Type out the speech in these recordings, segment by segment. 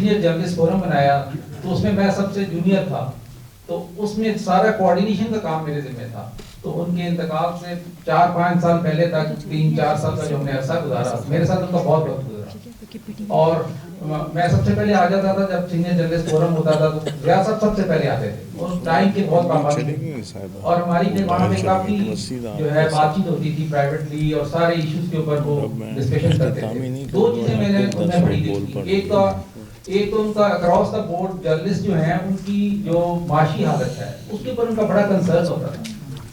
Senior journalist forum بنایا تو اس میں میں سب سے جونیئر تھا، تو اس میں سارا کوآرڈینیشن کا کام میرے ذمہ تھا. تو ان کے انتقال سے 4-5 سال پہلے تک 3-4 سال کا جو ہم نے عرصہ گزارا، میرے ساتھ ان کا بہت وقت گزرا. اور میں سب سے پہلے آ جاتا تھا جب سینئر جرنلسٹ فورم ہوتا تھا، تو ریاض صاحب سب سے پہلے آتے تھے اور ٹائم کے بہت پابند تھے. اور ہماری پھر وہاں میں کافی جو ہے بات چیت ہوتی تھی پرائیویٹلی، اور سارے ایشوز کے اوپر وہ ڈسکشن کرتے تھے. 2 چیزیں میں نے ان میں بڑی دیکھی. ایک تو ان کا اکراس دا بورڈ جرنلسٹ جو ہیں ان کی جو معاشی حالت ہے اس کے اوپر ان کا بڑا کنسرن ہوتا تھا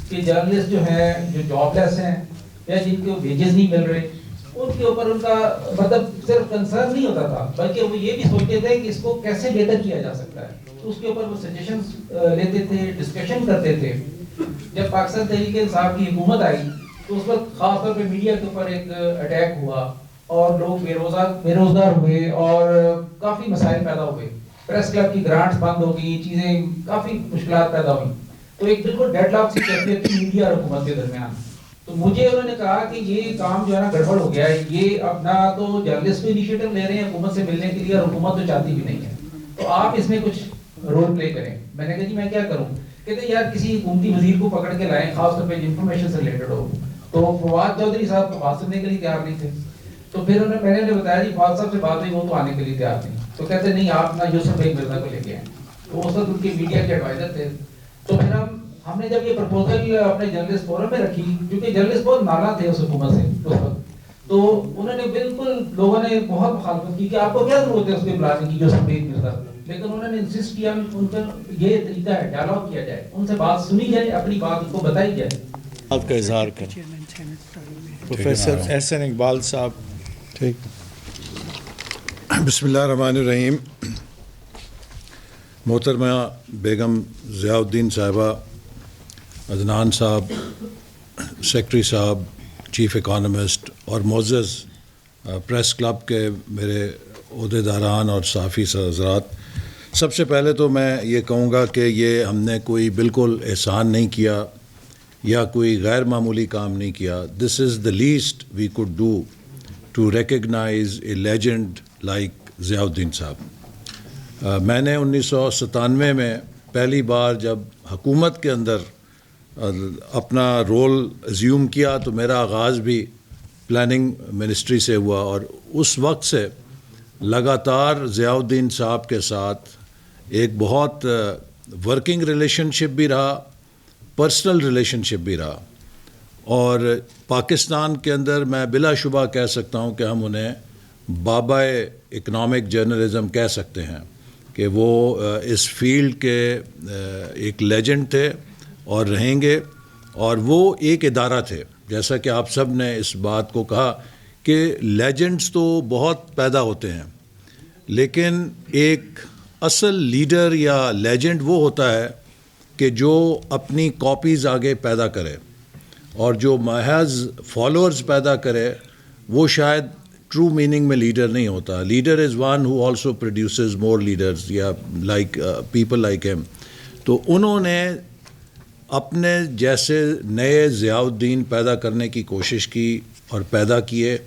کہ جرنلسٹ جو ہیں جو جاب لیس ہیں یا جن کو ویجز نہیں مل رہے، ان کے اوپر ان کا مطلب صرف کنسرن نہیں ہوتا تھا، بلکہ وہ یہ بھی سوچتے تھے کہ اس کو کیسے بہتر کیا جا سکتا ہے. تو اس کے اوپر وہ سجیشنز لیتے تھے، ڈسکشن کرتے تھے. جب پاکستان تحریک انصاف کی حکومت آئی تو اس وقت خاص طور پہ میڈیا کے اوپر ایک اٹیک ہوا اور لوگ بے روزگار ہوئے اور کافی مسائل پیدا ہوئے. پریس کلب کی گرانٹس بند ہو گئی، چیزیں کافی مشکلات پیدا ہوئی. تو ایک بالکل ڈیڈ لاک سی کیفیت تھی میڈیا اور حکومت کے درمیان. تو مجھے انہوں نے کہا کہ یہ کام جو ہے نا گڑبڑ ہو گیا ہے، یہ اب نہ تو جرنلسٹ کو انیشیٹو لے رہے ہیں حکومت سے ملنے کے لیے، اور حکومت تو چاہتی بھی نہیں ہے، تو آپ اس میں کچھ رول پلے کریں. میں نے کہا جی میں کیا کروں؟ کہتے ہیں یار کسی حکومتی وزیر کو پکڑ کے لائیں خاص طور پہ انفارمیشن سے ریلیٹڈ ہو. تو فواد چودھری صاحب کو بات سننے کے لیے تیار نہیں تھے. تو پھر میں نے بتایا جی فواد صاحب سے بات ہوئی، وہ تو آنے کے لیے تیار نہیں. تو کہتے نہیں آپ نا یوسف بیگ مرزا کو لے کے آئیں. تو اس وقت ان کے میڈیا کے ایڈوائزر تھے. تو پھر ہم نے جب یہ پرپوزل اپنے جرنلسٹ فورم میں رکھی، کیونکہ جرنلسٹ بہت ناراض تھے اس حکومت سے اس وقت، تو انہوں نے بالکل لوگوں نے بہت مخالفت کی کہ آپ کو کیا ضرورت ہے اس کے بلانے کی یوسف بیگ مرزا. لیکن انہوں نے انسسٹ کیا ان کا یہ طریقہ ہے ڈائلاگ کیا جائے، ان سے بات سنی جائے، اپنی بات ان کو بتائی جائے. آپ کا اظہار کریں. پروفیسر احسن اقبال صاحب. ٹھیک. بسم اللہ الرحمن الرحیم. محترمہ بیگم ضیاء الدین صاحبہ، عدنان صاحب، سیکرٹری صاحب، چیف اکانومسٹ، اور معزز پریس کلب کے میرے عہدیداران اور صحافی حضرات، سب سے پہلے تو میں یہ کہوں گا کہ یہ ہم نے کوئی بالکل احسان نہیں کیا یا کوئی غیر معمولی کام نہیں کیا. This is the least we could do to recognise a legend like Ziauddin sahib. میں نے 1997 میں پہلی بار جب حکومت کے اندر اپنا رول ایزیوم کیا تو میرا آغاز بھی پلاننگ منسٹری سے ہوا، اور اس وقت سے لگاتار ضیاء الدین صاحب کے ساتھ ایک بہت ورکنگ ریلیشن شپ بھی رہا، پرسنل ریلیشن شپ بھی رہا. اور پاکستان کے اندر میں بلا شبہ کہہ سکتا ہوں کہ ہم انہیں بابا اکنامک جرنلزم کہہ سکتے ہیں کہ وہ اس فیلڈ کے ایک لیجنڈ تھے اور رہیں گے. اور وہ ایک ادارہ تھے، جیسا کہ آپ سب نے اس بات کو کہا کہ لیجنڈز تو بہت پیدا ہوتے ہیں، لیکن ایک اصل لیڈر یا لیجنڈ وہ ہوتا ہے کہ جو اپنی کاپیز آگے پیدا کرے، اور جو محض فالوورز پیدا کرے وہ شاید ٹرو میننگ میں لیڈر نہیں ہوتا. Leader is one who also produces more leaders, یا لائک پیپل لائک ہیم. تو انہوں نے اپنے جیسے نئے ضیاء الدین پیدا کرنے کی کوشش کی اور پیدا کیے.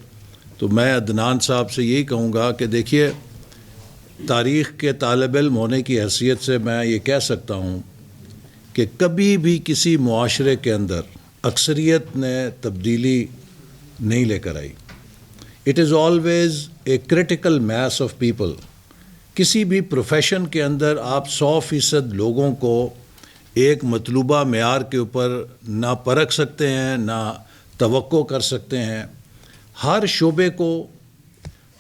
تو میں عدنان صاحب سے یہی کہوں گا کہ دیکھیے، تاریخ کے طالب علم ہونے کی حیثیت سے میں یہ کہہ سکتا ہوں کہ کبھی بھی کسی معاشرے کے اندر اکثریت نے تبدیلی نہیں لے کر آئی. It is always a critical mass of people. کسی بھی پروفیشن کے اندر آپ 100% لوگوں کو ایک مطلوبہ معیار کے اوپر نہ پرکھ سکتے ہیں، نہ توقع کر سکتے ہیں. ہر شعبے کو،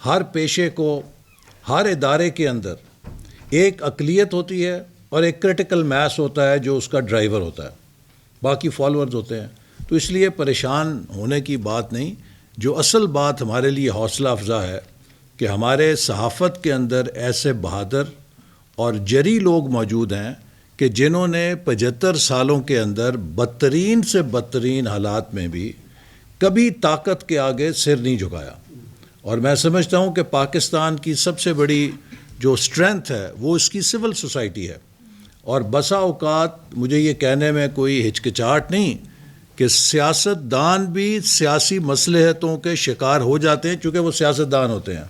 ہر پیشے کو، ہر ادارے کے اندر ایک اقلیت ہوتی ہے اور ایک کریٹیکل میس ہوتا ہے جو اس کا ڈرائیور ہوتا ہے، باقی فالوورز ہوتے ہیں. تو اس لیے پریشان ہونے کی بات نہیں. جو اصل بات ہمارے لیے حوصلہ افزا ہے کہ ہمارے صحافت کے اندر ایسے بہادر اور جری لوگ موجود ہیں کہ جنہوں نے 75 سالوں کے اندر بدترین سے بدترین حالات میں بھی کبھی طاقت کے آگے سر نہیں جھکایا. اور میں سمجھتا ہوں کہ پاکستان کی سب سے بڑی جو اسٹرینتھ ہے وہ اس کی سول سوسائٹی ہے. اور بسا اوقات مجھے یہ کہنے میں کوئی ہچکچاہٹ نہیں کہ سیاست دان بھی سیاسی مصلحتوں کے شکار ہو جاتے ہیں چونکہ وہ سیاست دان ہوتے ہیں،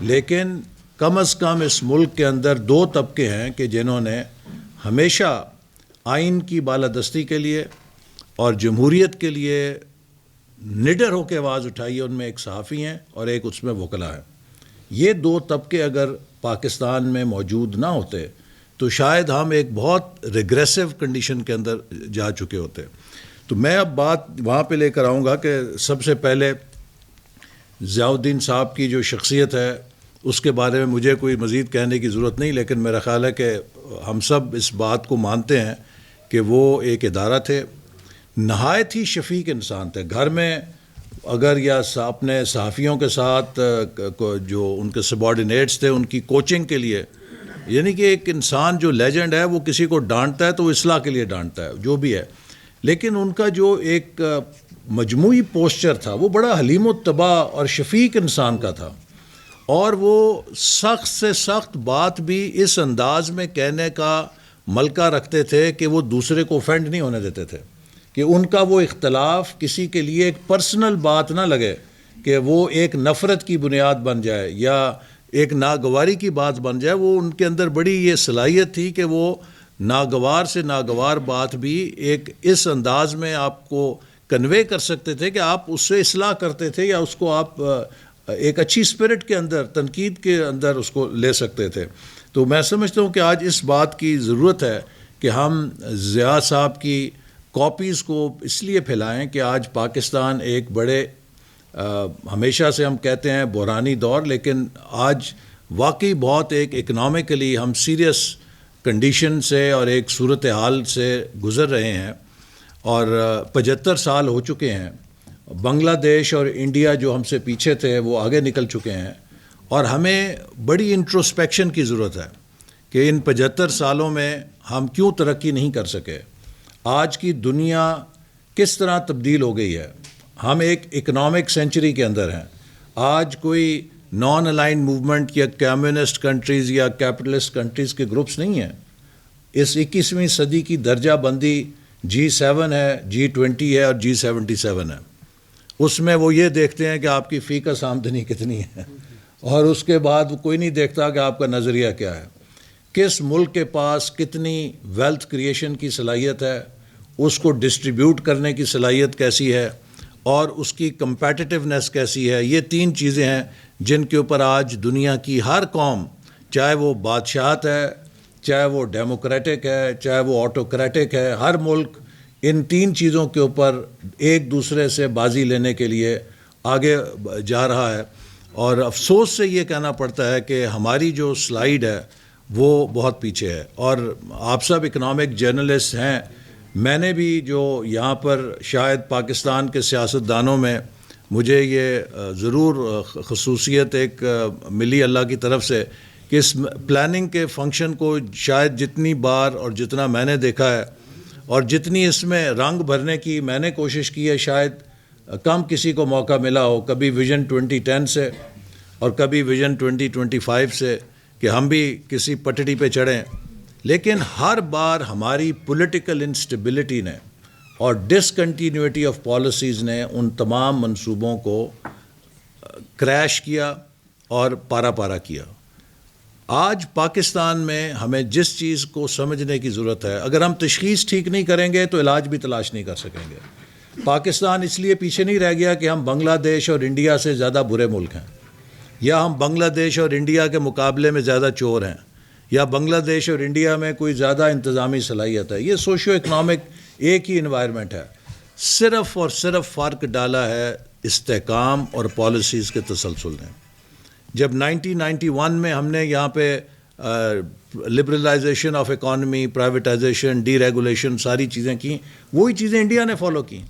لیکن کم از کم اس ملک کے اندر 2 طبقے ہیں کہ جنہوں نے ہمیشہ آئین کی بالادستی کے لیے اور جمہوریت کے لیے نڈر ہو کے آواز اٹھائی ہے. ان میں ایک صحافی ہیں اور ایک اس میں وکلا ہیں. یہ 2 طبقے اگر پاکستان میں موجود نہ ہوتے تو شاید ہم ایک بہت ریگریسو کنڈیشن کے اندر جا چکے ہوتے. تو میں اب بات وہاں پہ لے کر آؤں گا کہ سب سے پہلے ضیاء الدین صاحب کی جو شخصیت ہے اس کے بارے میں مجھے کوئی مزید کہنے کی ضرورت نہیں، لیکن میرا خیال ہے کہ ہم سب اس بات کو مانتے ہیں کہ وہ ایک ادارہ تھے، نہایت ہی شفیق انسان تھے. گھر میں اگر یا اپنے صحافیوں کے ساتھ جو ان کے سبارڈینیٹس تھے ان کی کوچنگ کے لیے، یعنی کہ ایک انسان جو لیجنڈ ہے وہ کسی کو ڈانٹتا ہے تو وہ اصلاح کے لیے ڈانٹتا ہے جو بھی ہے، لیکن ان کا جو ایک مجموعی پوسچر تھا وہ بڑا حلیم و طبع اور شفیق انسان کا تھا. اور وہ سخت سے سخت بات بھی اس انداز میں کہنے کا ملکہ رکھتے تھے کہ وہ دوسرے کو اوفینڈ نہیں ہونے دیتے تھے، کہ ان کا وہ اختلاف کسی کے لیے ایک پرسنل بات نہ لگے کہ وہ ایک نفرت کی بنیاد بن جائے یا ایک ناگواری کی بات بن جائے. وہ ان کے اندر بڑی یہ صلاحیت تھی کہ وہ ناگوار سے ناگوار بات بھی ایک اس انداز میں آپ کو کنوے کر سکتے تھے کہ آپ اس سے اصلاح کرتے تھے یا اس کو آپ ایک اچھی اسپرٹ کے اندر، تنقید کے اندر اس کو لے سکتے تھے. تو میں سمجھتا ہوں کہ آج اس بات کی ضرورت ہے کہ ہم ضیاء صاحب کی کاپیز کو اس لیے پھیلائیں کہ آج پاکستان ایک بڑے ہمیشہ سے ہم کہتے ہیں بحرانی دور، لیکن آج واقعی بہت ایک اکنامکلی ہم سیریس کنڈیشن سے اور ایک صورتحال سے گزر رہے ہیں، اور 75 سال ہو چکے ہیں. بنگلہ دیش اور انڈیا جو ہم سے پیچھے تھے وہ آگے نکل چکے ہیں، اور ہمیں بڑی انٹروسپیکشن کی ضرورت ہے کہ ان 75 سالوں میں ہم کیوں ترقی نہیں کر سکے. آج کی دنیا کس طرح تبدیل ہو گئی ہے. ہم ایک اکنامک سینچری کے اندر ہیں. آج کوئی نان الائنڈ موومنٹ یا کمیونسٹ کنٹریز یا کیپٹلسٹ کنٹریز کے گروپس نہیں ہیں. اس 21ویں صدی کی درجہ بندی G7 ہے، G20 ہے اور G77 ہے. اس میں وہ یہ دیکھتے ہیں کہ آپ کی فی کس آمدنی کتنی ہے، اور اس کے بعد کوئی نہیں دیکھتا کہ آپ کا نظریہ کیا ہے. کس ملک کے پاس کتنی ویلتھ کریشن کی صلاحیت ہے، اس کو ڈسٹریبیوٹ کرنے کی صلاحیت کیسی ہے، اور اس کی کمپیٹیٹیونیس کیسی ہے. یہ 3 چیزیں ہیں جن کے اوپر آج دنیا کی ہر قوم، چاہے وہ بادشاہت ہے، چاہے وہ ڈیموکریٹک ہے، چاہے وہ آٹوکریٹک ہے، ہر ملک ان 3 چیزوں کے اوپر ایک دوسرے سے بازی لینے کے لیے آگے جا رہا ہے. اور افسوس سے یہ کہنا پڑتا ہے کہ ہماری جو سلائیڈ ہے وہ بہت پیچھے ہے. اور آپ سب اکنامک جرنلسٹ ہیں، میں نے بھی جو یہاں پر شاید پاکستان کے سیاستدانوں میں مجھے یہ ضرور خصوصیت ایک ملی اللہ کی طرف سے کہ اس پلاننگ کے فنکشن کو شاید جتنی بار اور جتنا میں نے دیکھا ہے اور جتنی اس میں رنگ بھرنے کی میں نے کوشش کی ہے، شاید کم کسی کو موقع ملا ہو. کبھی ویژن 2010 سے اور کبھی ویژن 2025 سے کہ ہم بھی کسی پٹڑی پہ چڑھیں، لیکن ہر بار ہماری پولیٹیکل انسٹیبلٹی نے اور ڈسکنٹینیوٹی آف پالیسیز نے ان تمام منصوبوں کو کریش کیا اور پارا پارا کیا. آج پاکستان میں ہمیں جس چیز کو سمجھنے کی ضرورت ہے، اگر ہم تشخیص ٹھیک نہیں کریں گے تو علاج بھی تلاش نہیں کر سکیں گے. پاکستان اس لیے پیچھے نہیں رہ گیا کہ ہم بنگلہ دیش اور انڈیا سے زیادہ برے ملک ہیں، یا ہم بنگلہ دیش اور انڈیا کے مقابلے میں زیادہ چور ہیں، یا بنگلہ دیش اور انڈیا میں کوئی زیادہ انتظامی صلاحیت ہے. یہ سوشیو اکنامک ایک ہی انوائرمنٹ ہے. صرف اور صرف فرق ڈالا ہے استحکام اور پالیسیز کے تسلسل نے. جب 1991 میں ہم نے یہاں پہ liberalisation of economy, privatisation, deregulation ساری چیزیں کی، وہی چیزیں انڈیا نے فالو کی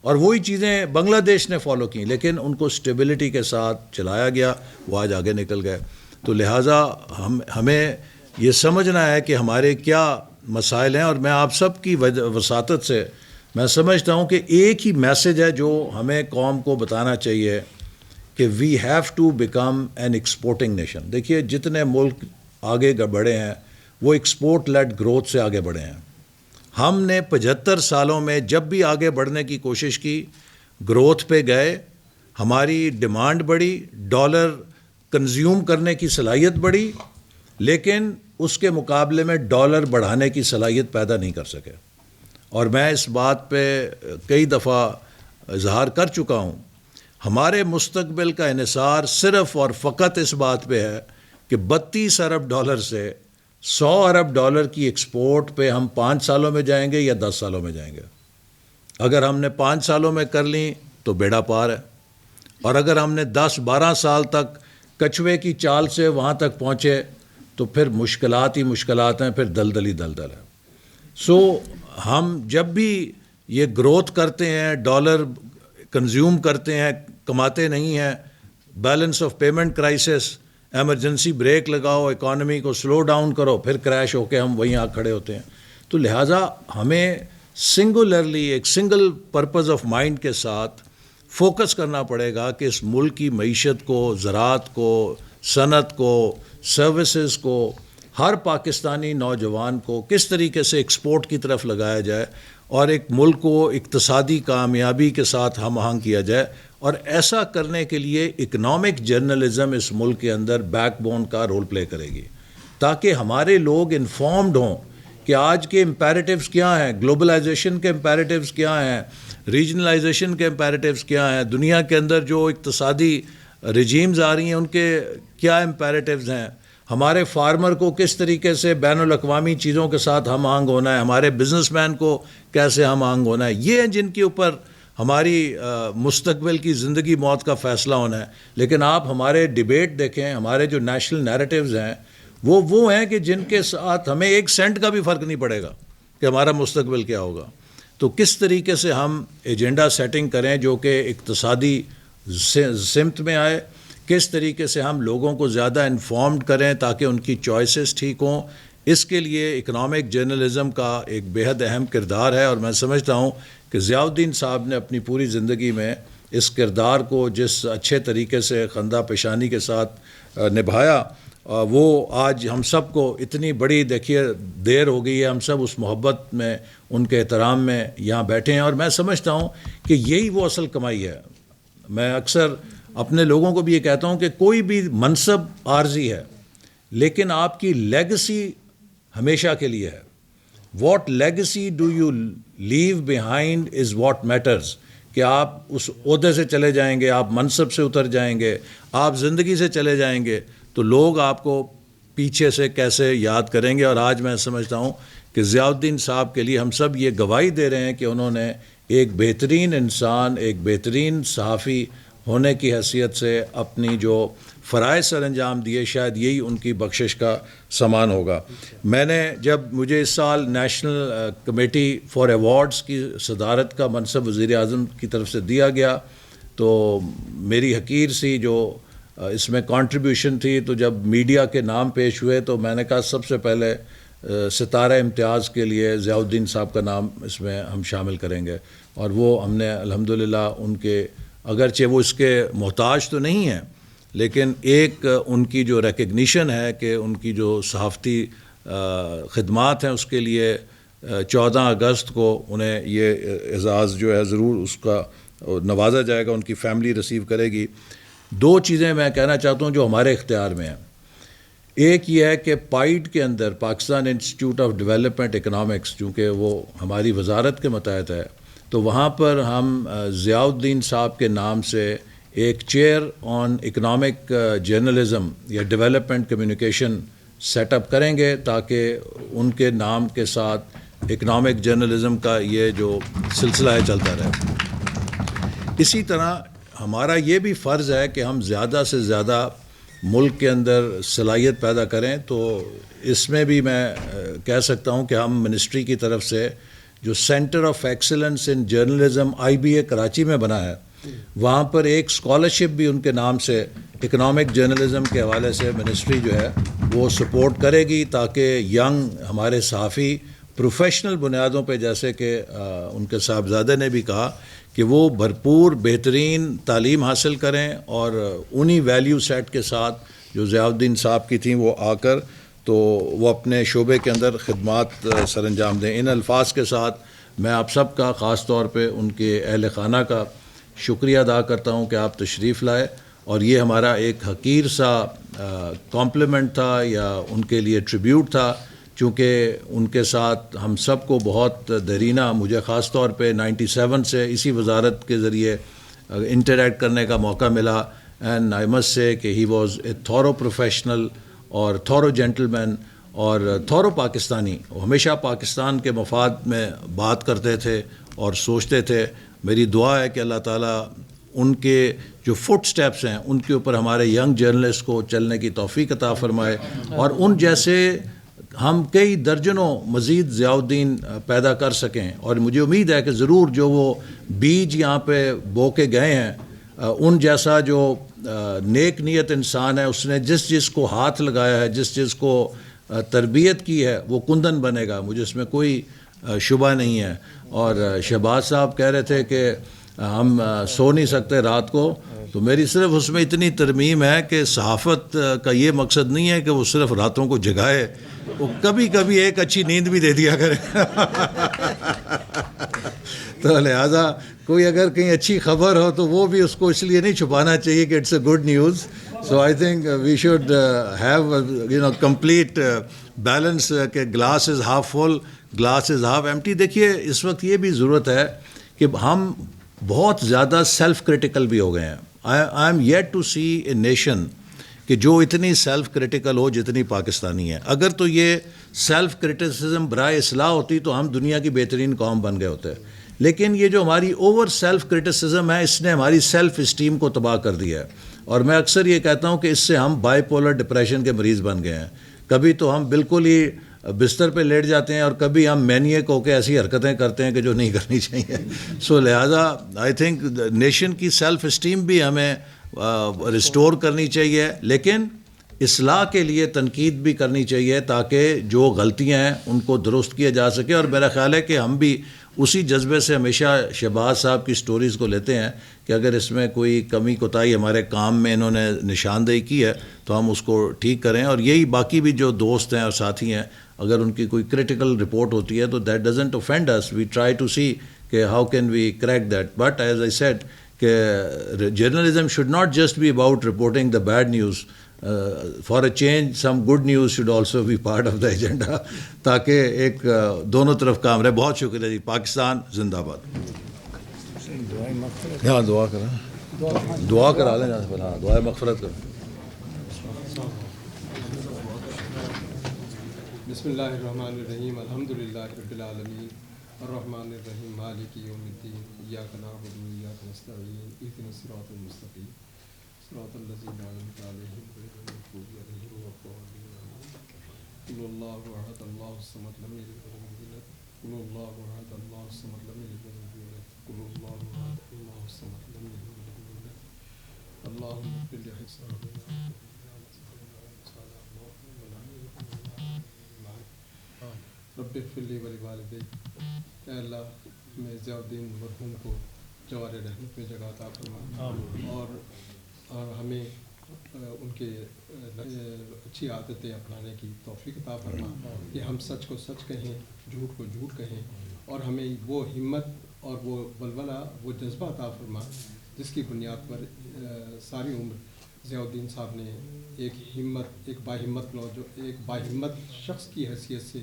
اور وہی چیزیں بنگلہ دیش نے فالو کی، لیکن ان کو سٹیبلٹی کے ساتھ چلایا گیا، وہ آج آگے نکل گئے. تو لہٰذا ہمیں یہ سمجھنا ہے کہ ہمارے کیا مسائل ہیں، اور میں آپ سب کی وساطت سے میں سمجھتا ہوں کہ ایک ہی میسج ہے جو ہمیں قوم کو بتانا چاہیے کہ we have to become an exporting nation. دیکھیے جتنے ملک آگے بڑھے ہیں وہ ایکسپورٹ لیڈ گروتھ سے آگے بڑھے ہیں. ہم نے 75 سالوں میں جب بھی آگے بڑھنے کی کوشش کی، گروتھ پہ گئے، ہماری ڈیمانڈ بڑھی، ڈالر کنزیوم کرنے کی صلاحیت بڑھی لیکن اس کے مقابلے میں ڈالر بڑھانے کی صلاحیت پیدا نہیں کر سکے. اور میں اس بات پہ کئی دفعہ اظہار کر چکا ہوں. ہمارے مستقبل کا انحصار صرف اور فقط اس بات پہ ہے کہ 32 ارب ڈالر سے 100 ارب ڈالر کی ایکسپورٹ پہ ہم 5 سالوں میں جائیں گے یا 10 سالوں میں جائیں گے. اگر ہم نے 5 سالوں میں کر لیں تو بیڑا پار ہے, اور اگر ہم نے 10-12 سال تک کچھوے کی چال سے وہاں تک پہنچے تو پھر مشکلات ہی مشکلات ہیں, پھر دلدل ہی دلدل ہے. سو ہم جب بھی یہ گروتھ کرتے ہیں, ڈالر کنزیوم کرتے ہیں, کماتے نہیں ہیں, balance of payment crisis, emergency break لگاؤ, اکانومی کو سلو ڈاؤن کرو, پھر کریش ہو کے ہم وہیں آ کھڑے ہوتے ہیں. تو لہٰذا ہمیں سنگولرلی ایک سنگل پرپز آف مائنڈ کے ساتھ فوکس کرنا پڑے گا کہ اس ملک کی معیشت کو, زراعت کو, صنعت کو, سروسز کو, ہر پاکستانی نوجوان کو کس طریقے سے ایکسپورٹ کی طرف لگایا جائے اور ایک ملک کو اقتصادی کامیابی کے ساتھ ہم آہنگ کیا جائے. اور ایسا کرنے کے لیے اکنامک جرنلزم اس ملک کے اندر بیک بون کا رول پلے کرے گی, تاکہ ہمارے لوگ انفارمڈ ہوں کہ آج کے امپیریٹیوز کیا ہیں, گلوبلائزیشن کے امپیریٹیوز کیا ہیں, ریجنلائزیشن کے امپیریٹیوز کیا ہیں, دنیا کے اندر جو اقتصادی رجیمز آ رہی ہیں ان کے کیا امپیریٹیوز ہیں, ہمارے فارمر کو کس طریقے سے بین الاقوامی چیزوں کے ساتھ ہم آہنگ ہونا ہے, ہمارے بزنس مین کو کیسے ہم آہنگ ہونا ہے. یہ ہیں جن کے اوپر ہماری مستقبل کی زندگی موت کا فیصلہ ہونا ہے. لیکن آپ ہمارے ڈیبیٹ دیکھیں, ہمارے جو نیشنل نیریٹیوز ہیں وہ ہیں کہ جن کے ساتھ ہمیں 1 سینٹ کا بھی فرق نہیں پڑے گا کہ ہمارا مستقبل کیا ہوگا. تو کس طریقے سے ہم ایجنڈا سیٹنگ کریں جو کہ اقتصادی سمت میں آئے, کس طریقے سے ہم لوگوں کو زیادہ انفارمڈ کریں تاکہ ان کی چوائسیز ٹھیک ہوں, اس کے لیے اکنامک جرنلزم کا ایک بہت اہم کردار ہے. اور میں سمجھتا ہوں کہ ضیاء الدین صاحب نے اپنی پوری زندگی میں اس کردار کو جس اچھے طریقے سے خندہ پیشانی کے ساتھ نبھایا, وہ آج ہم سب کو اتنی بڑی دیکھیے دیر ہو گئی ہے, ہم سب اس محبت میں, ان کے احترام میں یہاں بیٹھے ہیں. اور میں سمجھتا ہوں کہ یہی وہ اصل کمائی ہے. میں اکثر اپنے لوگوں کو بھی یہ کہتا ہوں کہ کوئی بھی منصب عارضی ہے, لیکن آپ کی لیگسی ہمیشہ کے لیے ہے. What legacy do you leave behind is what matters. کہ آپ اس عہدے سے چلے جائیں گے, آپ منصب سے اتر جائیں گے, آپ زندگی سے چلے جائیں گے, تو لوگ آپ کو پیچھے سے کیسے یاد کریں گے. اور آج میں سمجھتا ہوں کہ ضیاء الدین صاحب کے لیے ہم سب یہ گواہی دے رہے ہیں کہ انہوں نے ایک بہترین انسان, ایک بہترین صحافی ہونے کی حیثیت سے اپنی جو فرائض سر انجام دیے, شاید یہی ان کی بخشش کا سامان ہوگا. میں نے جب مجھے اس سال نیشنل کمیٹی فار ایوارڈز کی صدارت کا منصب وزیر اعظم کی طرف سے دیا گیا, تو میری حقیر سی جو اس میں کنٹریبیوشن تھی, تو جب میڈیا کے نام پیش ہوئے تو میں نے کہا سب سے پہلے ستارہ امتیاز کے لیے ضیاء الدین صاحب کا نام اس میں ہم شامل کریں گے. اور وہ ہم نے الحمدللہ ان کے, اگرچہ وہ اس کے محتاج تو نہیں ہیں, لیکن ایک ان کی جو ریکگنیشن ہے کہ ان کی جو صحافتی خدمات ہیں اس کے لیے 14 اگست کو انہیں یہ اعزاز جو ہے ضرور اس کا نوازا جائے گا, ان کی فیملی ریسیو کرے گی. 2 چیزیں میں کہنا چاہتا ہوں جو ہمارے اختیار میں ہیں. ایک یہ ہے کہ پائیڈ کے اندر Pakistan institute of development economics, چونکہ وہ ہماری وزارت کے متحد ہے, تو وہاں پر ہم ضیاء الدین صاحب کے نام سے ایک چیئر آن اکنامک جرنلزم یا ڈیولپمنٹ کمیونیکیشن سیٹ اپ کریں گے, تاکہ ان کے نام کے ساتھ اکنامک جرنلزم کا یہ جو سلسلہ ہے چلتا رہے. اسی طرح ہمارا یہ بھی فرض ہے کہ ہم زیادہ سے زیادہ ملک کے اندر صلاحیت پیدا کریں. تو اس میں بھی میں کہہ سکتا ہوں کہ ہم منسٹری کی طرف سے جو centre of excellence in journalism IBA Karachi میں بنا ہے, وہاں پر ایک اسکالرشپ بھی ان کے نام سے اکنامک جرنلزم کے حوالے سے منسٹری جو ہے وہ سپورٹ کرے گی, تاکہ ینگ ہمارے صحافی پروفیشنل بنیادوں پہ, جیسے کہ ان کے صاحبزادے نے بھی کہا کہ وہ بھرپور بہترین تعلیم حاصل کریں, اور انہی ویلیو سیٹ کے ساتھ جو ضیاء الدین صاحب کی تھیں وہ آ کر تو وہ اپنے شعبے کے اندر خدمات سر انجام دیں. ان الفاظ کے ساتھ میں آپ سب کا, خاص طور پہ ان کے اہل خانہ کا شکریہ ادا کرتا ہوں کہ آپ تشریف لائے, اور یہ ہمارا ایک حقیر سا کمپلیمنٹ تھا یا ان کے لیے ٹریبیوٹ تھا، چونکہ ان کے ساتھ ہم سب کو بہت دیرینہ، مجھے خاص طور پہ 97 سے اسی وزارت کے ذریعے انٹریکٹ کرنے کا موقع ملا، اینڈ آئی مسٹ سے کہ he was a thorough professional اور تھورو جینٹل مین اور تھورو پاکستانی. وہ ہمیشہ پاکستان کے مفاد میں بات کرتے تھے اور سوچتے تھے. میری دعا ہے کہ اللہ تعالیٰ ان کے جو فٹ سٹیپس ہیں ان کے اوپر ہمارے ینگ جرنلسٹ کو چلنے کی توفیق عطا فرمائے، اور ان جیسے ہم کئی درجنوں مزید ضیاء الدین پیدا کر سکیں. اور مجھے امید ہے کہ ضرور جو وہ بیج یہاں پہ بو کے گئے ہیں، ان جیسا جو نیک نیت انسان ہے، اس نے جس کو ہاتھ لگایا ہے، جس کو تربیت کی ہے، وہ کندن بنے گا، مجھے اس میں کوئی شبہ نہیں ہے. اور شہباز صاحب کہہ رہے تھے کہ ہم سو نہیں سکتے رات کو، تو میری صرف اس میں اتنی ترمیم ہے کہ صحافت کا یہ مقصد نہیں ہے کہ وہ صرف راتوں کو جگائے، وہ کبھی کبھی ایک اچھی نیند بھی دے دیا کرے. تو لہٰذا کوئی اگر کہیں اچھی خبر ہو تو وہ بھی اس کو اس لیے نہیں چھپانا چاہیے کہ it's a good news. So I think we should have complete balance کہ glass is half full, glass is half empty. دیکھیے اس وقت یہ بھی ضرورت ہے کہ ہم بہت زیادہ سیلف کرٹیکل بھی ہو گئے ہیں. I am yet to see a nation کہ جو اتنی سیلف کرٹیکل ہو جتنی پاکستانی ہے. اگر تو یہ سیلف کرٹیسزم برائے اصلاح ہوتی تو ہم دنیا کی بہترین قوم بن گئے ہوتے. لیکن یہ جو ہماری اوور سیلف کرٹیسزم ہے، اس نے ہماری سیلف اسٹیم کو تباہ کر دیا ہے. اور میں اکثر یہ کہتا ہوں کہ اس سے ہم بائی پولر ڈپریشن کے مریض بن گئے ہیں. کبھی تو ہم بالکل ہی بستر پہ لیٹ جاتے ہیں اور کبھی ہم مینیک ہو کے ایسی حرکتیں کرتے ہیں کہ جو نہیں کرنی چاہیے. سو لہٰذا آئی تھنک نیشن کی سیلف اسٹیم بھی ہمیں ریسٹور کرنی چاہیے، لیکن اصلاح کے لیے تنقید بھی کرنی چاہیے تاکہ جو غلطیاں ہیں ان کو درست کیا جا سکے. اور میرا خیال ہے کہ ہم بھی اسی جذبے سے ہمیشہ شہباز صاحب کی سٹوریز کو لیتے ہیں کہ اگر اس میں کوئی کمی کوتاہی ہمارے کام میں انہوں نے نشاندہی کی ہے تو ہم اس کو ٹھیک کریں. اور یہی باقی بھی جو دوست ہیں اور ساتھی ہیں، اگر ان کی کوئی کریٹیکل رپورٹ ہوتی ہے تو that doesn't offend us. We try to see کہ how can we correct that. But as I said کہ journalism should not just be about reporting the bad news. For a change some good news should also be part of the agenda, تاکہ ایک دونوں طرف کام رہے. بہت شکریہ جی. پاکستان زندہ باد. ہاں دعا کریں، دعا کرا لیں. ہاں دعا مغفرت کریں. بسم اللہ الرحمن الرحیم. الحمدللہ رب العالمین الرحمن الرحیم مالک یوم الدین. ایاک نعبد و ایاک نستعین. اہدنا الصراط المستقیم صراط الذین انعمت علیہم غیر المغضوب علیہم ولا الضالین. قل اللہ احد اللہ الصمد لم یلد ولم یولد. قل اللہ احد اللہ الصمد لم یلد ولم یولد. قل اللہ احد اللہ الصمد لم یلد ولم یولد. اللہم اغفر لحسابنا رب اغفر لی ولوالدی. اے اللہ میں ضیاء الدین مرحوم کو جوار رحمت میں جگہ عطا فرما، اور ہمیں ان کے اچھی عادتیں اپنانے کی توفیق عطا فرما کہ ہم سچ کو سچ کہیں، جھوٹ کو جھوٹ کہیں، اور ہمیں وہ ہمت اور وہ ولولہ، وہ جذبہ عطا فرما جس کی بنیاد پر ساری عمر ضیاء الدین صاحب نے ایک باہمت شخص کی حیثیت سے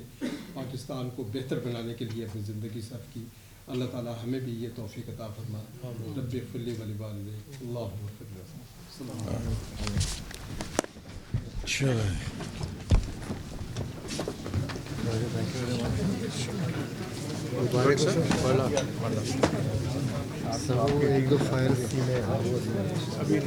پاکستان کو بہتر بنانے کے لیے اپنی زندگی صرف کی. اللہ تعالی ہمیں بھی یہ توفیق عطا فرما. رب اغفر لی ولوالدی. اللہم اغفر ایک دو فائل سینے ابھی